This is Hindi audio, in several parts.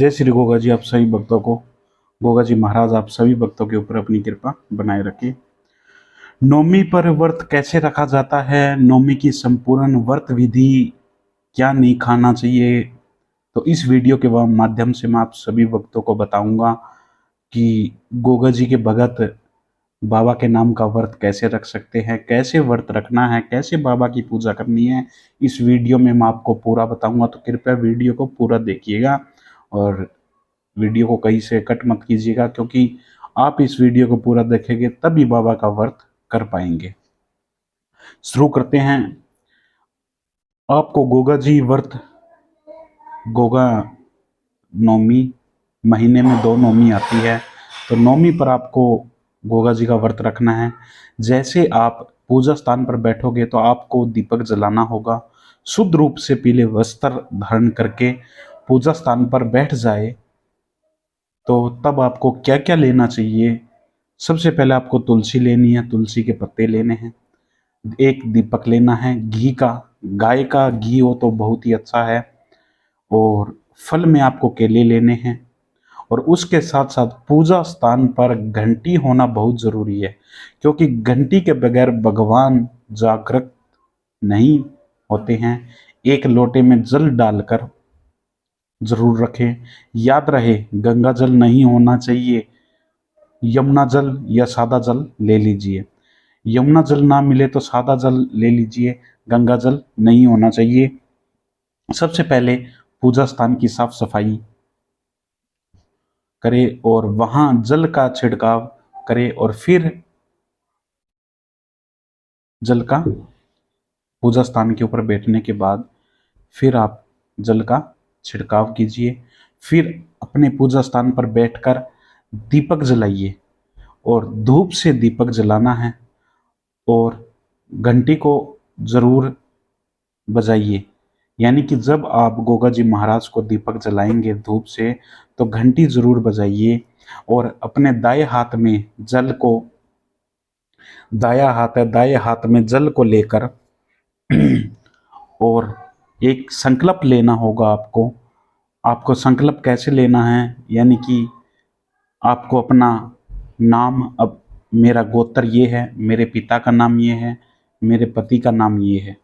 जय श्री गोगा जी। आप सभी भक्तों को गोगा जी महाराज आप सभी भक्तों के ऊपर अपनी कृपा बनाए रखे। नवमी पर व्रत कैसे रखा जाता है, नवमी की संपूर्ण व्रत विधि, क्या नहीं खाना चाहिए, तो इस वीडियो के माध्यम से मैं आप सभी भक्तों को बताऊंगा कि गोगा जी के भगत बाबा के नाम का व्रत कैसे रख सकते हैं, कैसे व्रत रखना है, कैसे बाबा की पूजा करनी है। इस वीडियो में मैं आपको पूरा बताऊंगा, तो कृपया वीडियो को पूरा देखिएगा और वीडियो को कहीं से कट मत कीजिएगा, क्योंकि आप इस वीडियो को पूरा देखेंगे तभी बाबा का व्रत कर पाएंगे। शुरू करते हैं। आपको गोगा जी व्रत, गोगा नवमी, महीने में 2 नवमी आती है, तो नवमी पर आपको गोगा जी का व्रत रखना है। जैसे आप पूजा स्थान पर बैठोगे तो आपको दीपक जलाना होगा। शुद्ध रूप से पीले वस्त्र धारण करके पूजा स्थान पर बैठ जाए तो तब आपको क्या क्या लेना चाहिए। सबसे पहले आपको तुलसी लेनी है, तुलसी के पत्ते लेने हैं, एक दीपक लेना है, घी का, गाय का घी हो तो बहुत ही अच्छा है, और फल में आपको केले लेने हैं। और उसके साथ साथ पूजा स्थान पर घंटी होना बहुत जरूरी है, क्योंकि घंटी के बगैर भगवान जागृत नहीं होते हैं। एक लोटे में जल डालकर जरूर रखें। याद रहे, गंगा जल नहीं होना चाहिए, यमुना जल या सादा जल ले लीजिए। यमुना जल ना मिले तो सादा जल ले लीजिए, गंगा जल नहीं होना चाहिए। सबसे पहले पूजा स्थान की साफ सफाई करें और वहां जल का छिड़काव करें, और फिर जल का पूजा स्थान के ऊपर बैठने के बाद फिर आप जल का छिड़काव कीजिए। फिर अपने पूजा स्थान पर बैठकर दीपक जलाइए, और धूप से दीपक जलाना है, और घंटी को जरूर बजाइए। यानी कि जब आप गोगा जी महाराज को दीपक जलाएंगे धूप से, तो घंटी जरूर बजाइए। और अपने दाएं हाथ में जल को, दाया हाथ है, दाएं हाथ में जल को लेकर और एक संकल्प लेना होगा आपको। आपको संकल्प कैसे लेना है, यानी कि आपको अपना नाम, अब मेरा गोत्र ये है, मेरे पिता का नाम ये है, मेरे पति का नाम ये है,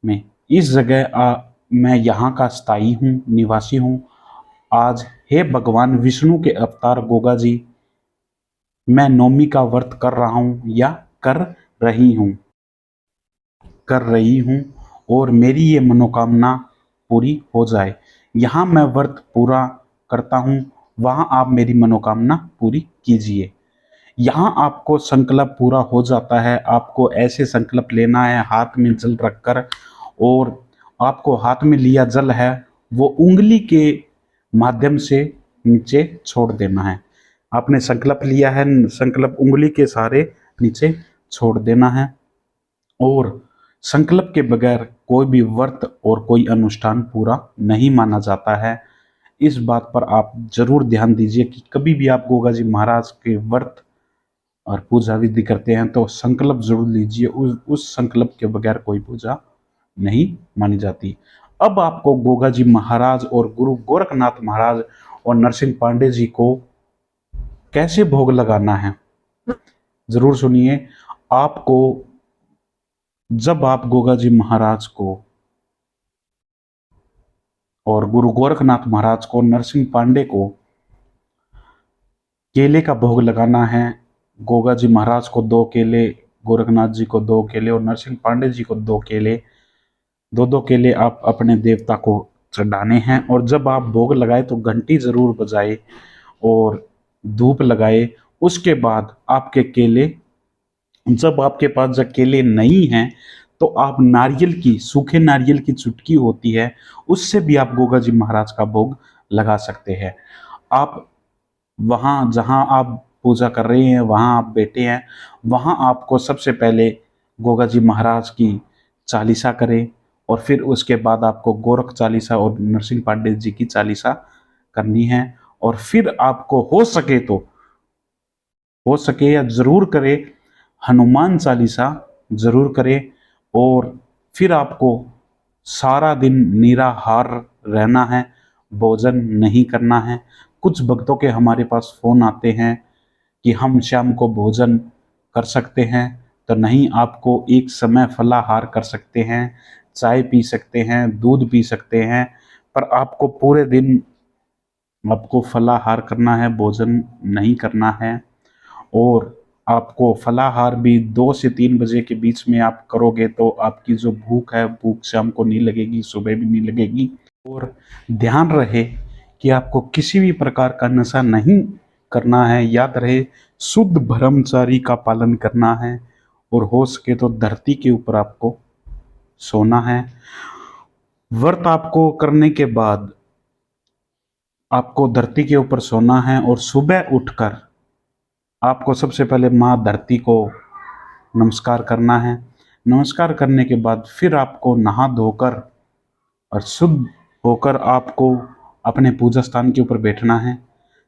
मैं इस जगह मैं यहाँ का स्थायी हूँ, निवासी हूँ। आज हे भगवान विष्णु के अवतार गोगा जी, मैं नवमी का व्रत कर रहा हूँ या कर रही हूँ, और मेरी ये मनोकामना पूरी हो जाए। यहाँ मैं व्रत पूरा करता हूँ, वहाँ आप मेरी मनोकामना पूरी कीजिए। यहाँ आपको संकल्प पूरा हो जाता है। आपको ऐसे संकल्प लेना है हाथ में जल रखकर, और आपको हाथ में लिया जल है वो उंगली के माध्यम से नीचे छोड़ देना है। आपने संकल्प लिया है, संकल्प उंगली के सहारे नीचे छोड़ देना है। और संकल्प के बगैर कोई भी व्रत और कोई अनुष्ठान पूरा नहीं माना जाता है। इस बात पर आप जरूर ध्यान दीजिए कि कभी भी आप गोगा जी महाराज के व्रत और पूजा विधि करते हैं तो संकल्प जरूर लीजिए। उस संकल्प के बगैर कोई पूजा नहीं मानी जाती। अब आपको गोगा जी महाराज और गुरु गोरखनाथ महाराज और नरसिंह पांडे जी को कैसे भोग लगाना है जरूर सुनिए। आपको, जब आप गोगा जी महाराज को और गुरु गोरखनाथ महाराज को, नरसिंह पांडे को केले का भोग लगाना है, गोगा जी महाराज को 2 केले, गोरखनाथ जी को 2 केले और नरसिंह पांडे जी को 2 केले, 2-2 केले आप अपने देवता को चढ़ाने हैं। और जब आप भोग लगाए तो घंटी जरूर बजाए और धूप लगाए। उसके बाद आपके केले, जब आपके पास जब केले नहीं हैं तो आप नारियल की, सूखे नारियल की चुटकी होती है, उससे भी आप गोगा जी महाराज का भोग लगा सकते हैं। आप वहाँ जहाँ आप पूजा कर रहे हैं, वहाँ आप बैठे हैं, वहाँ आपको सबसे पहले गोगा जी महाराज की चालीसा करें, और फिर उसके बाद आपको गोरख चालीसा और नरसिंह पांडे जी की चालीसा करनी है। और फिर आपको हो सके या जरूर करें, हनुमान चालीसा जरूर करें। और फिर आपको सारा दिन निराहार रहना है, भोजन नहीं करना है। कुछ भक्तों के हमारे पास फ़ोन आते हैं कि हम शाम को भोजन कर सकते हैं, तो नहीं, आपको एक समय फलाहार कर सकते हैं, चाय पी सकते हैं, दूध पी सकते हैं, पर आपको पूरे दिन आपको फलाहार करना है, भोजन नहीं करना है। और आपको फलाहार भी 2 से 3 बजे के बीच में आप करोगे तो आपकी जो भूख है, भूख शाम को नहीं लगेगी, सुबह भी नहीं लगेगी। और ध्यान रहे कि आपको किसी भी प्रकार का नशा नहीं करना है। याद रहे, शुद्ध ब्रह्मचारी का पालन करना है और हो सके तो धरती के ऊपर आपको सोना है। व्रत आपको करने के बाद आपको धरती के ऊपर सोना है और सुबह उठकर आपको सबसे पहले माँ धरती को नमस्कार करना है। नमस्कार करने के बाद फिर आपको नहा धोकर और शुद्ध होकर आपको अपने पूजा स्थान के ऊपर बैठना है।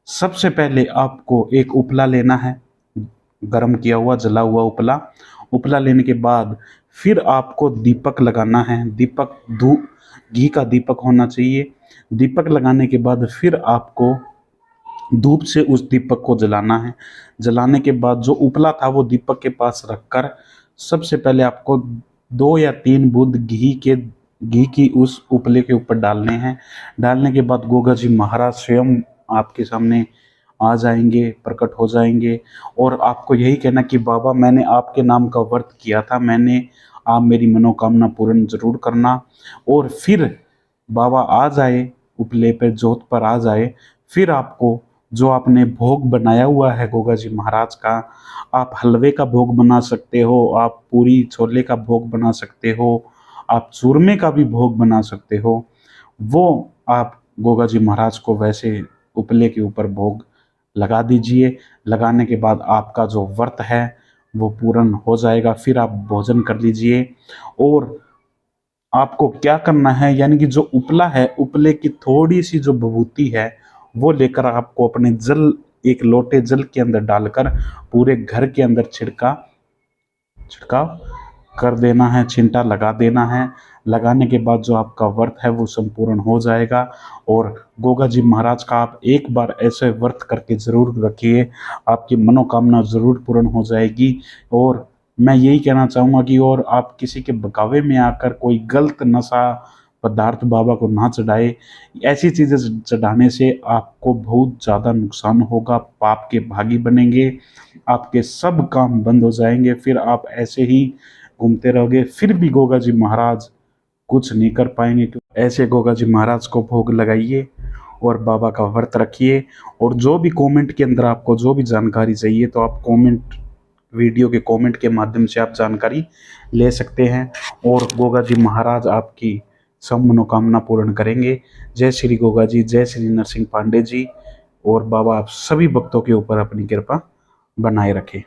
सबसे पहले आपको एक उपला लेना है, गरम किया हुआ जला हुआ उपला। उपला लेने के बाद फिर आपको दीपक लगाना है। दीपक घी का दीपक होना चाहिए। दीपक लगाने के बाद फिर आपको धूप से उस दीपक को जलाना है। जलाने के बाद जो उपला था वो दीपक के पास रखकर सबसे पहले आपको 2 या 3 बूंद घी की उस उपले के ऊपर डालने हैं। डालने के बाद गोगा जी महाराज स्वयं आपके सामने आ जाएंगे, प्रकट हो जाएंगे और आपको यही कहना कि बाबा, मैंने आपके नाम का व्रत किया था, आप मेरी मनोकामना पूर्ण जरूर करना। और फिर बाबा आ जाए, उपले पे जोत पर आ जाए। फिर आपको जो आपने भोग बनाया हुआ है गोगा जी महाराज का, आप हलवे का भोग बना सकते हो, आप पूरी छोले का भोग बना सकते हो, आप चूरमे का भी भोग बना सकते हो। वो आप गोगा जी महाराज को वैसे उपले के ऊपर भोग लगा दीजिए। लगाने के बाद आपका जो व्रत है वो पूर्ण हो जाएगा। फिर आप भोजन कर लीजिए। और आपको क्या करना है, यानी कि जो उपला है, उपले की थोड़ी सी जो विभूति है वो लेकर आपको अपने एक लोटे जल के अंदर डालकर पूरे घर के अंदर छिड़काव कर देना है, छिंटा लगा देना है। लगाने के बाद जो आपका व्रत है वो संपूर्ण हो जाएगा। और गोगा जी महाराज का आप एक बार ऐसे व्रत करके ज़रूर रखिए, आपकी मनोकामना ज़रूर पूर्ण हो जाएगी। और मैं यही कहना चाहूँगा कि और आप किसी के बहकावे में आकर कोई गलत नशा पदार्थ बाबा को ना चढ़ाए। ऐसी चीज़ें चढ़ाने से आपको बहुत ज़्यादा नुकसान होगा, पाप के भागी बनेंगे, आपके सब काम बंद हो जाएंगे। फिर आप ऐसे ही घूमते रहोगे, फिर भी गोगा जी महाराज कुछ नहीं कर पाएंगे। ऐसे गोगा जी महाराज को भोग लगाइए और बाबा का व्रत रखिए। और जो भी कमेंट के अंदर आपको जो भी जानकारी चाहिए तो आप वीडियो के कमेंट के माध्यम से आप जानकारी ले सकते हैं और गोगा जी महाराज आपकी सब मनोकामना पूर्ण करेंगे। जय श्री गोगा जी, जय श्री नरसिंह पांडे जी। और बाबा आप सभी भक्तों के ऊपर अपनी कृपा बनाए रखें।